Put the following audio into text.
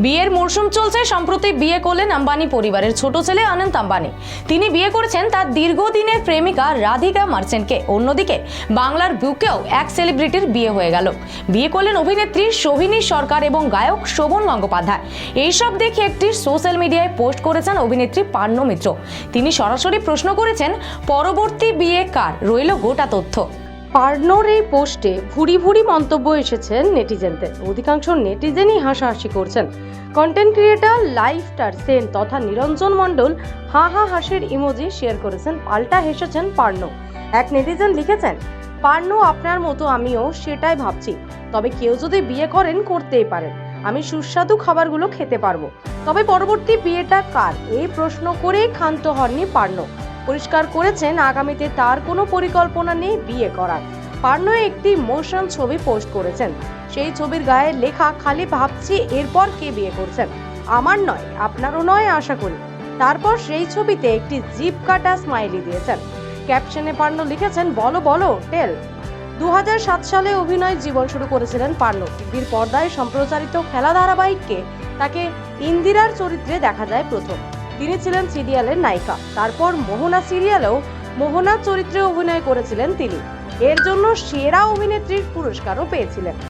বিয়ের মরশুম চলছে। সম্প্রতি বিয়ে করলেন আম্বানি পরিবারের ছোট ছেলে অনন্ত আম্বানি। তিনি বিয়ে করেছেন তার দীর্ঘদিনের প্রেমিকা রাধিকা মার্চেন্টকে। অন্যদিকে বাংলার বুকেও এক সেলিব্রিটির বিয়ে হয়ে গেল। বিয়ে করলেন অভিনেত্রী সোহিনী সরকার এবং গায়ক শোভন গঙ্গোপাধ্যায়। এইসব দেখে একটি সোশ্যাল মিডিয়ায় পোস্ট করেছেন অভিনেত্রী পার্নো মিত্র। তিনি সরাসরি প্রশ্ন করেছেন, পরবর্তী বিয়ে কার, রইল গোটা তথ্য। পার্নোর এই পোস্টে ভুরি ভুরি মন্তব্য এসেছেন নেটিজেনদের। অধিকাংশ নেটিজেনই হাসাহাসি করছেন। কন্টেন্ট ক্রিয়েটর লাইফস্টার সেন তথা নিরঞ্জন মণ্ডল হাসির ইমোজি শেয়ার করেছেন। পাল্টা হেসেছেন পার্নো। এক নেটিজেন লিখেছেন, পার্নো আপনার মতো আমিও সেটাই ভাবছি, তবে কেউ যদি বিয়ে করেন করতেই পারেন, আমি সুস্বাদু খাবারগুলো খেতে পারবো। তবে পরবর্তী বিয়েটা কার, এই প্রশ্ন করেই ক্ষান্ত হননি পার্নো। পরিষ্কার করেছেন আগামীতে তার কোনো পরিকল্পনা নেই বিয়ে করার। পার্নো একটি মোশন ছবি পোস্ট করেছেন। সেই ছবির গায়ে লেখা, খালি ভাবছি এরপর কে বিয়ে করছেন, আমার নয় আপনারও নয় আশা করি। তারপর সেই ছবিতে একটি জিভ কাটা স্মাইলি দিয়েছেন। ক্যাপশনে পার্নো লিখেছেন, বলো বলো টেল। 2007 সালে অভিনয় জীবন শুরু করেছিলেন পার্নো। টিভির পর্দায় সম্প্রচারিত খেলা ধারাবাহিককে তাকে ইন্দিরার চরিত্রে দেখা যায় প্রথম। তিনি ছিলেন সিরিয়ালের নায়িকা। তারপর মোহনা সিরিয়ালেও মোহনার চরিত্রে অভিনয় করেছিলেন তিনি। এর জন্য সেরা অভিনেত্রীর পুরস্কারও পেয়েছিলেন।